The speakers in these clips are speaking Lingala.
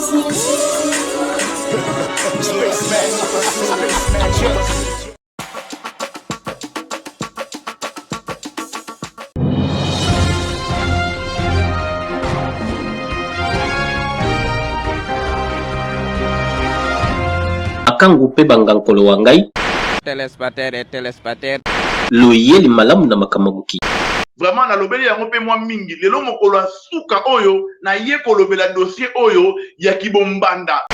Akangu pe bangankolo wangai. Telespatère. Loyeli malamu na makamabuki. Vraiment na lobeli yango pe mwa mingi lelo mokolo suka oyo na ye kolobela dossier oyo ya kibombanda.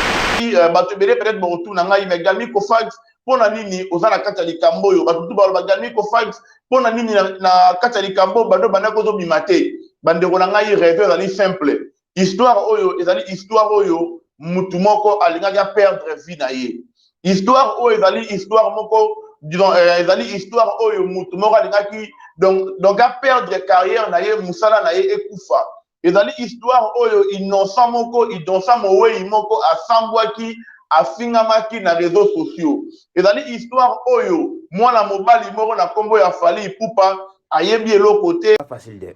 Bato ebele peut-être botuna ngai mais Galmi Kofax pona nini ozana kati ya likambo oyo bato tu baloba Galmi Kofax pona nini na kati ya likambo bando banda kozobima te bandeko na ngai rêve ezali simple histoire oyo ezali histoire oyo mutu moko alingaki perdre vie na ye histoire oyo ezali histoire moko disons ezali histoire oyo mutu moko alingaki donc a perdre carrière na ye musala na ye ekufa ezali histoire oyo innocent moko idonsa mowei moko asambwaki afingamaki na réseaux sociaux ezali histoire oyo mwana mobali moko na kombo ya Fally Ipupa ayebi eloko te pas facile de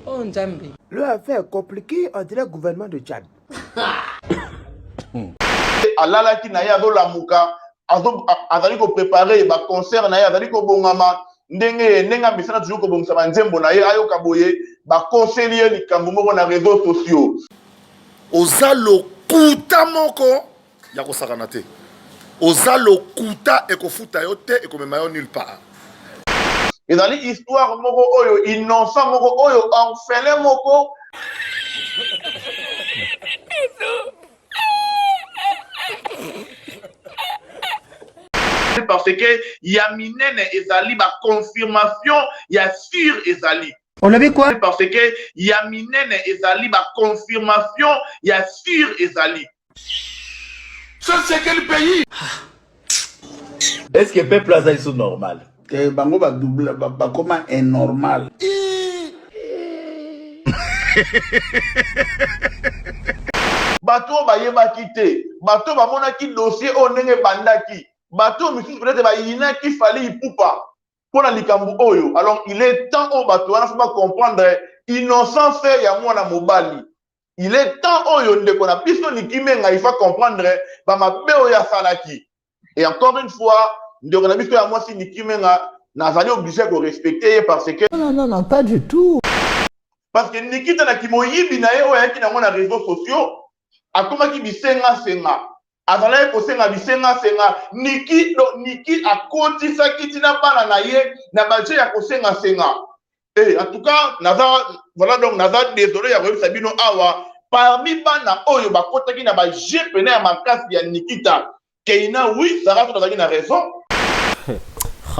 Oh Nzambi. le affaire compliqué on dirait gouvernement de Tchad alalaki na ye azolamuka azali ko préparer ba concert na ye azali ko bongama ndenge misana toujours ko bongisa nzembo na ye ayoka boye ba conseiller likambo moko na réseaux sociaux oza lokuta moko ya kosakana te oza lokuta ekofuta yo te ekomema yo nulle part ezali histoire moko oyo innocent moko oyo orphelin moko parce que ya minene ezali ba confirmation ya sûr ezali On avait quoi? parce que ya minene ezali ba confirmation ya sûr ezali c'est quel pays est-ce que peuple aza iso normal bango ba double ba comment est normal bato bayebaki te bato bamonaki dossier oyo ndenge bandaki bato misusu peut-être bayinaki Fally Ipupa mpona likambo oyo alors il est temps oyo bato wana fo comprendre innocence ya mwana mobali il est temps oyo ndeko na biso Nikimenga il faut comprendre bamabe oyo asalaki et encore une fois ndeko na biso ya mwasi Nikimenga nazali obligé ko respecter parce que Non, pas du tout. parce que Nikita na kimoyibi na ye oyo ayaki nango na réseaux sociaux akomaki bisenga azalaki kosenga bisenga niki akotisaki tina bana na ye na budget ya kosenga en tout cas voilà donc naza désolé ya koyebisa bino awa parmi bana oyo bakotaki na baje pene ya makasi ya Nikita Keina oui Sarah azalaki na raison.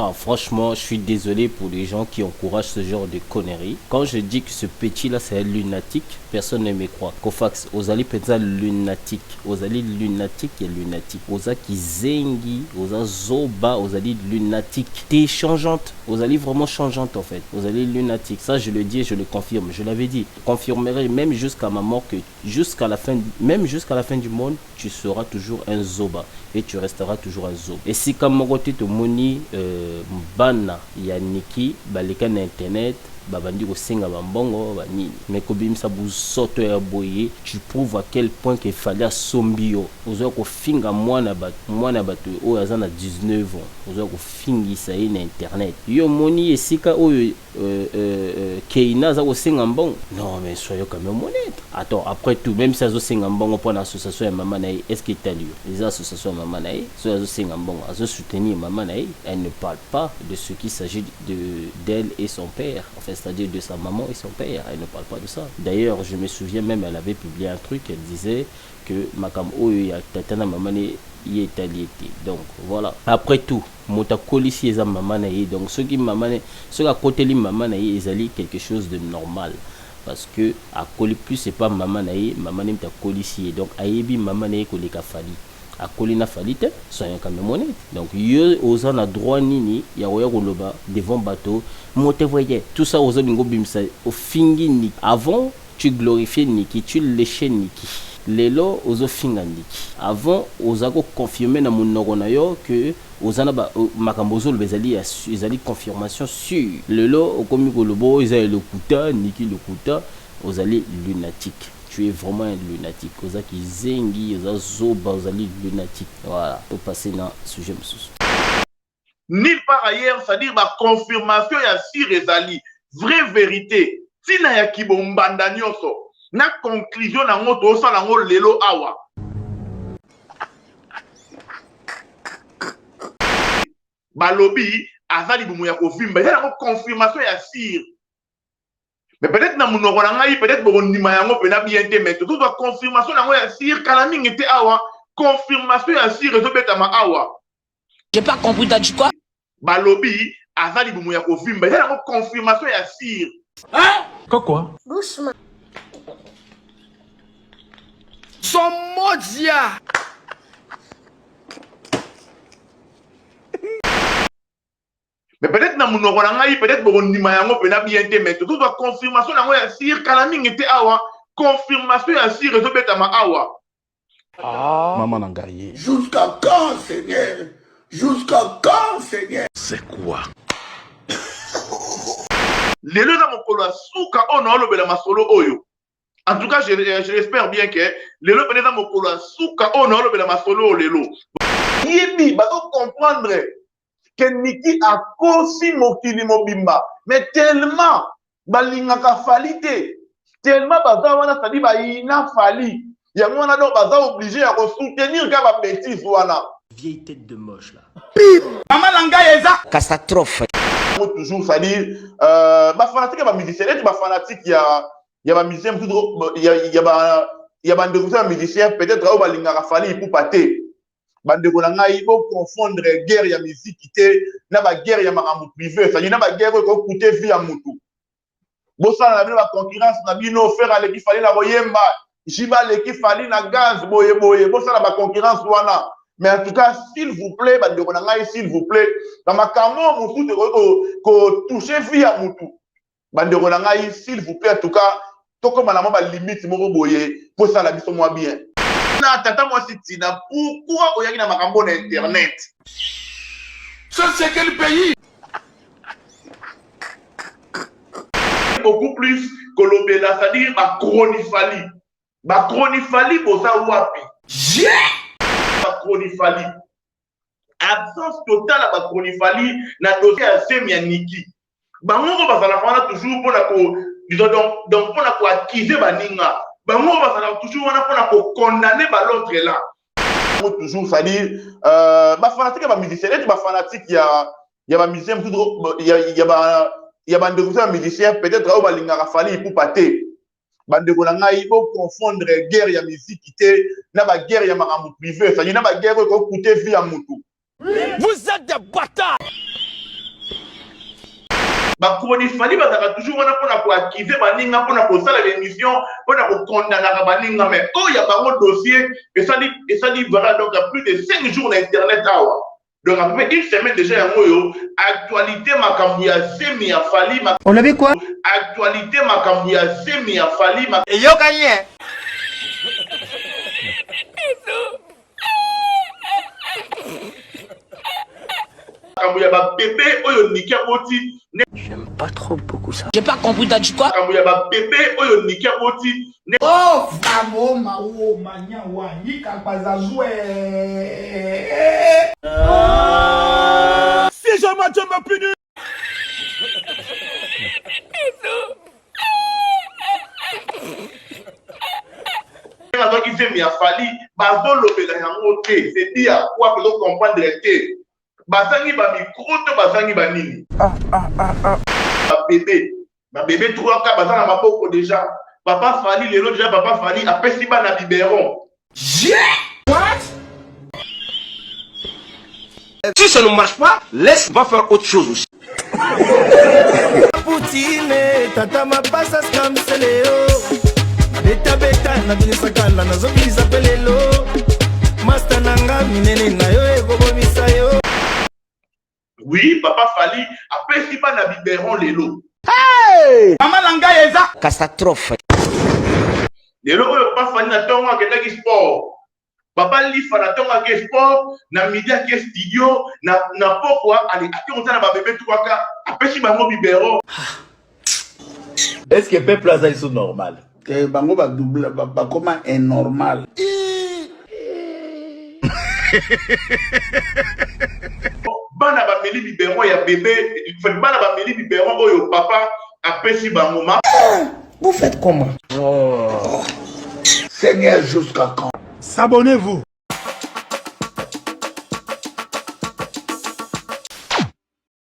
Ah, franchement, je suis désolé pour les gens qui encouragent ce genre de conneries. Quand je dis que ce petit-là, c'est un lunatique, personne ne me croit. Kofax, Ozali penza lunatique. Ozali lunatique et lunatique. Ozaki zengi, Oza zoba, Ozali lunatique. T'es changeante. Ozali vraiment changeante en fait. Ozali lunatique. Ça, je le dis et je le confirme. Je l'avais dit. Je confirmerai même jusqu'à ma mort que même jusqu'à la fin du monde, tu seras toujours un zoba. Et tu resteras toujours un zoba. Et si comme Moroté te moni, bana ya Niki baleka na internet babandi kosenga bambongo banini mais kobimisa busoto ya boye tu prouves à quel point qu'il fallait assombio ozo ko finga mwana bato oyo aza na 19 ans ozo ko fingisa ye na internet yo moni esika oyo Keina za kosenga mbongo non mais soyez quand même honnête attends après tout même si azo senga mbongo pour l'association ya mama na est-ce qu'il t'a lu les associations ya mama na so azo senga mbongo azo soutenir mama na elle ne parle pas de ce qui s'agit d'elle et son père en fait c'est-à-dire de sa maman et son père. Elle ne parle pas de ça. D'ailleurs, je me souviens même, elle avait publié un truc, elle disait que Makam Oyo Tatana Mamane y est allié. Donc voilà. Après tout, Motakoli si eza maman na ye. Donc ceux qui mamane, ceux à côté li maman na ye, ils allaient quelque chose de normal. Parce que à Koli plus c'est pas maman na ye, maman na ta Koli si. Donc ayebi maman na ye koleka Fally. A Colina Falite, soyons quand même honnêtes. Donc, aux en a droit nini, ya oya koloba devant bateau, monte voyez, tout ça aux autres bimsa, au fingi niki. Avant, tu glorifiais Niki, tu léchais Niki. Lelo aux finga Niki. Avant, aux ago confirmé na monogona yo que aux anaba makambozo le bezali confirmation sur. Lelo au komi kolobo, ils avaient le kuta, Niki le kuta, aux allés lunatique. tu es vraiment un lunatique. Ozaki zengi, oza zoba, ozali lunatique. Voilà, pour passer dans le sujet. Nulle part ailleurs, c'est-à-dire ma confirmation ya sir ezali. Vraie vérité. Tina ya kibombanda nyonso. Na conclusion na ngoto osala ngo lelo awa. Balobi, azali bumu ya kovimba. Il y a une confirmation ya sir. Mais peut-être na munoko na ngai, peut-être bon ndima yango pena bien te mais tout doit confirmation na ngo ya sir kala mingi te awa. Confirmation ya sir ezobeta ma awa. J'ai pas compris, t'as dit quoi? Balobi, azali bumu ya kovimba. Il y a une confirmation ya sir. Hein? Quoi? Doucement. Son modia! Mais peut-être na munoko na ngai, peut-être bon ndima yango pena bien te mais tout doit confirmation na ngo ya sir kala mingi te awa. Confirmation ya sir ezobeta ma awa. Maman Nangaye. Jusqu'à quand, Seigneur? Jusqu'à quand, Seigneur? C'est quoi? Lelo na mokolo ya suka ono olobela masolo oyo. En tout cas, je l'espère bien que lelo peut na mokolo ya suka ono olobela masolo lelo. Yebi bazo comprendre que Niki a kosi mokili mobimba, mais tellement balingaka fali te, tellement baza wana sadi ba ina fali. Yango wana donc baza obligé à soutenir ka ba bêtise wana. Vieille tête de moche là. Maman Nangaye eza Catastrophe. Toujours c'est-à-dire ba fanatique ba musicien, ba fanatique ya ba musicien ya ba ndekusa musicien peut-être au balingaka fali pour pater. Bandeko na ngai bo confondre guerre ya musique te na ba guerre ya makambo privé, c'est-à-dire na ba guerre ko coûter vie à mutu. Bo sala na ba concurrence na bino faire ale ki fali na boyemba, jiba le ki fali na gaz boye bo sala ba concurrence wana. Mais en tout cas, s'il vous plaît, bandeko na ngai, s'il vous plaît, dans ma camo mutu ko toucher vie à mutu. Bandeko na ngai, s'il vous plaît, en tout cas, toko malamo ba limite moko boye pour ça la biso moi bien. Na tata moi sitina, pourquoi oyaki na makambo na internet? ça c'est quel pays? Beaucoup plus kolobela, c'est-à-dire ba chronifali. Ba chronifali boza wapi? Ba chronifali. Absence totale à ba chronifali na dossier à Semi ya Niki. Bango bazala fana toujours pour la ko donc pour la ko accuser baninga. Bango bazala toujours wana pour la ko condamner ba l'autre là. Toujours c'est-à-dire ba fanatique ba musicien, ba fanatique ya ba musicien toujours ya ba ndekusa musicien peut-être au balingaka fali pour pater. Bandeko na ngai bo confondre guerre ya musique te na ba guerre ya makambo privé, c'est-à-dire na ba guerre ko coûter vie à mutu. Vous êtes des bâtards! Ba chronifali bazaka toujours wana pona ko accuser baninga pona ko sala l'émission pona ko condamner baninga mais oh ya ba dossier et ça dit voilà donc il y a plus de 5 jours d'internet awa. Donc après une semaine déjà ya moyo actualité makambo ya Semi ya fali On avait quoi? actualité makambo ya Semi ya fali Et yo gagné! makambo ya ba bébé oyo Niki aboti. J'aime pas trop beaucoup ça. J'ai pas compris, t'as dit quoi? Makambo ya ba bébé oyo Niki aboti. Oh, famo, mao, manya, wani, kapazazwe. Si jamais tu me punis! Donc il fait bien fallu bazolobela yango te, c'est dire quoi que l'on comprendre te. Bazangi ba micro to bazangi ba nini. Ba bébé 3 cas bazana maboko déjà. Papa Fali lelo déjà papa Fali apesi ba na biberon. What? Si ça ne marche pas, laisse, va faire autre chose aussi. Poutine, tata mapasa skamseleo. Beta beta na binisakala na zombie zapelelo. Master nanga minene na yo ekobomisa yo. Oui, papa Fali apesi ba na biberon lelo. Hey! Maman Nangaye eza Catastrophe. Lelo oyo papa Fali na tongo akendaki sport. Papa Lifa na tongo ake sport na midi ake studio na pokwa ali ake ontana ba bébé 3K apesi bango biberon. Est-ce que peuple a ça normal? que bango ba double ba comme un normal. Bana ba meli biberon ya bébé, bana ba meli biberon oyo papa apesi bango ma. Vous faites comment? Seigneur, jusqu'à quand? S'abonnez-vous.